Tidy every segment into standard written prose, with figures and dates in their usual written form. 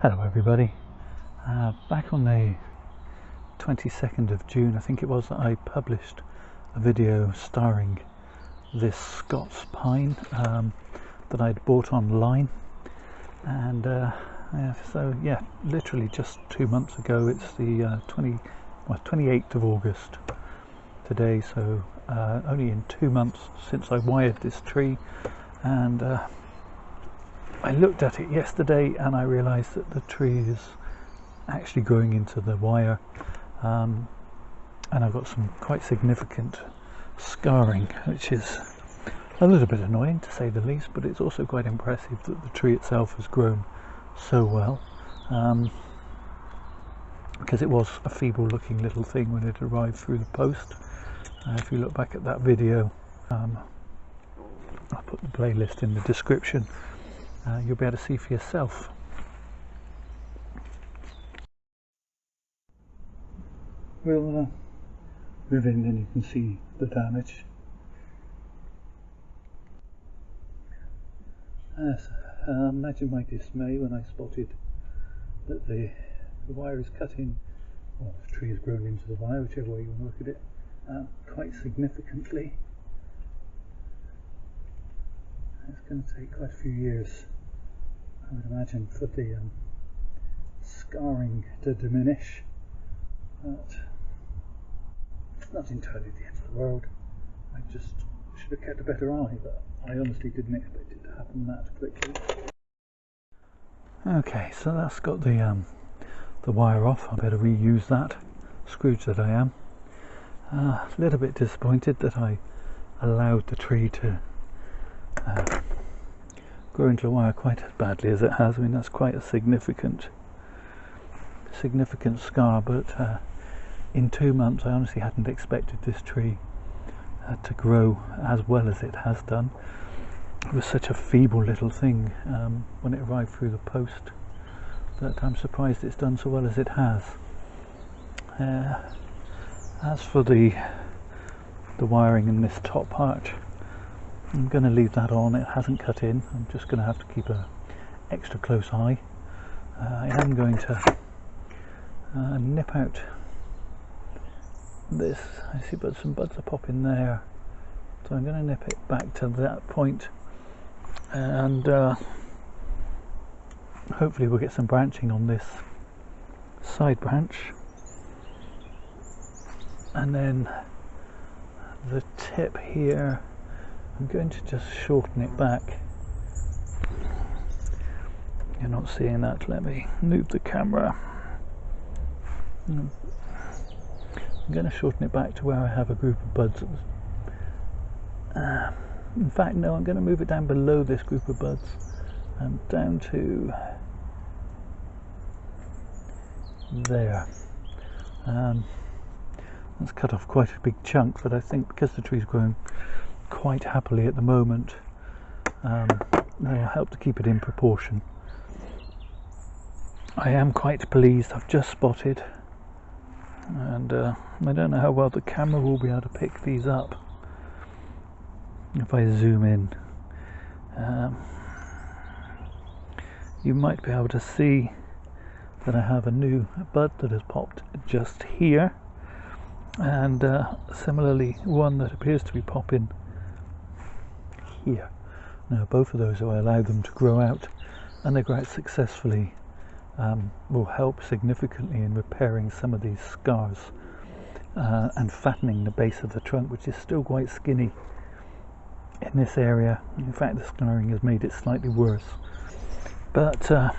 Hello everybody. Back on the 22nd of June, I think it was, that I published a video starring this Scots pine that I'd bought online, and literally just 2 months ago. It's the 28th of August today, so only in 2 months since I wired this tree, and I looked at it yesterday and I realised that the tree is actually growing into the wire, and I've got some quite significant scarring, which is a little bit annoying to say the least, but it's also quite impressive that the tree itself has grown so well, because it was a feeble looking little thing when it arrived through the post. If you look back at that video, I'll put the playlist in the description. You'll be able to see for yourself. We'll move in and you can see the damage. Imagine my dismay when I spotted that the wire is cut in, or the tree has grown into the wire, whichever way you want to look at it, quite significantly. It's going to take quite a few years, I would imagine, for the scarring to diminish, but it's not entirely the end of the world. I just should have kept a better eye, but I honestly didn't expect it to happen that quickly. Okay, so that's got the wire off. I better reuse that, Scrooge that I am. A little bit disappointed that I allowed the tree to grow into the wire quite as badly as it has. I mean, that's quite a significant scar, but in 2 months I honestly hadn't expected this tree to grow as well as it has done. It was such a feeble little thing when it arrived through the post that I'm surprised it's done so well as it has. As for the wiring in this top part, I'm going to leave that on. It hasn't cut in. I'm just going to have to keep an extra close eye. I am going to nip out this. I see but some buds are popping there, so I'm going to nip it back to that point, and hopefully we'll get some branching on this side branch, and then the tip here, I'm going to just shorten it back. You're not seeing that. Let me move the camera. I'm going to shorten it back to where I have a group of buds. In fact, no, I'm going to move it down below this group of buds and down to there. That's cut off quite a big chunk, but I think because the tree's growing quite happily at the moment, that'll help to keep it in proportion. I am quite pleased. I've just spotted, and I don't know how well the camera will be able to pick these up. If I zoom in, you might be able to see that I have a new bud that has popped just here, and similarly one that appears to be popping here. Now both of those, I allow them to grow out, and they grow out successfully, will help significantly in repairing some of these scars and fattening the base of the trunk, which is still quite skinny in this area. In fact, the scarring has made it slightly worse, but I'm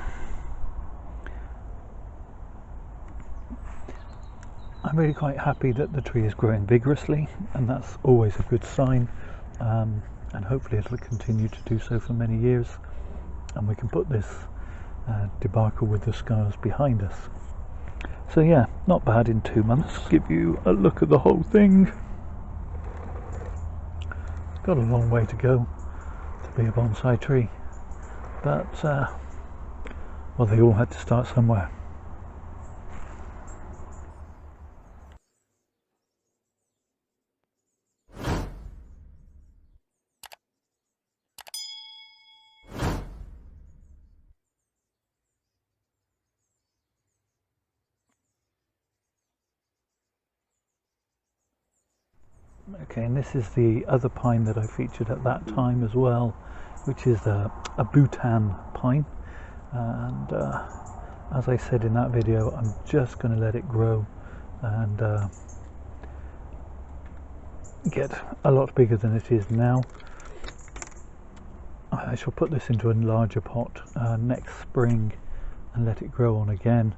really quite happy that the tree is growing vigorously, and that's always a good sign, and hopefully it'll continue to do so for many years, and we can put this debacle with the scars behind us. So yeah, not bad in 2 months. Give you a look at the whole thing. Got a long way to go to be a bonsai tree, but well, they all had to start somewhere. Okay, and this is the other pine that I featured at that time as well, which is a Bhutan pine. And as I said in that video, I'm just going to let it grow and get a lot bigger than it is now. I shall put this into a larger pot next spring and let it grow on again.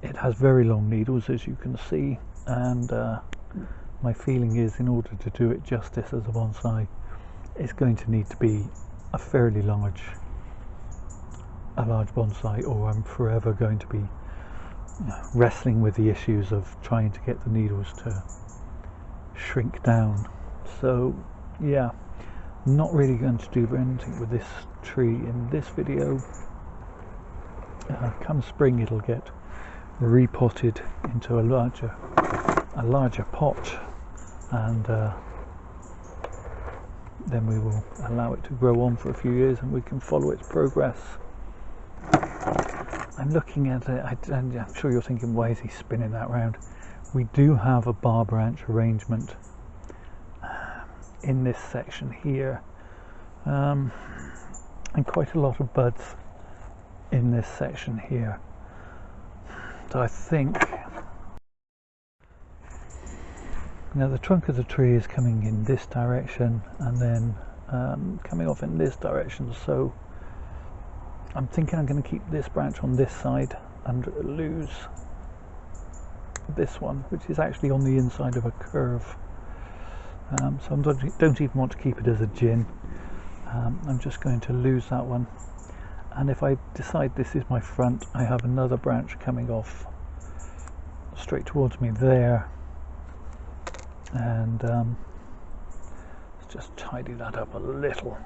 It has very long needles, as you can see, and my feeling is, in order to do it justice as a bonsai, it's going to need to be a fairly large bonsai, or I'm forever going to be wrestling with the issues of trying to get the needles to shrink down. So yeah, not really going to do anything with this tree in this video. Come spring it'll get repotted into a larger pot, and then we will allow it to grow on for a few years and we can follow its progress. I'm looking at it, I'm sure you're thinking, why is he spinning that round? We do have a bar branch arrangement in this section here, and quite a lot of buds in this section here. So I think now the trunk of the tree is coming in this direction and then coming off in this direction, so I'm thinking I'm going to keep this branch on this side and lose this one, which is actually on the inside of a curve. So I don't even want to keep it as a gin. I'm just going to lose that one, and if I decide this is my front, I have another branch coming off straight towards me there, and let's just tidy that up a little.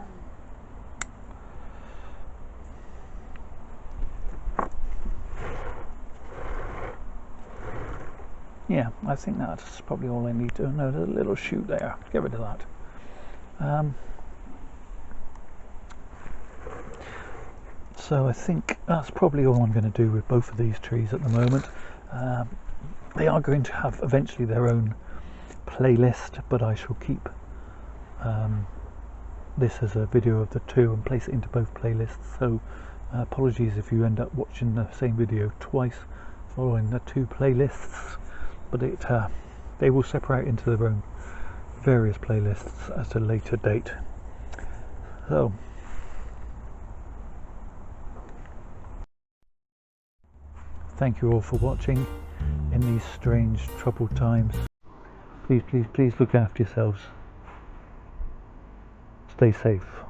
Yeah, I think that's probably all I need to know. There's a little shoot there, get rid of that. So I think that's probably all I'm going to do with both of these trees at the moment. They are going to have eventually their own playlist, but I shall keep this as a video of the two and place it into both playlists. So apologies if you end up watching the same video twice following the two playlists, but they will separate into their own various playlists at a later date. So thank you all for watching in these strange, troubled times. Please look after yourselves. Stay safe.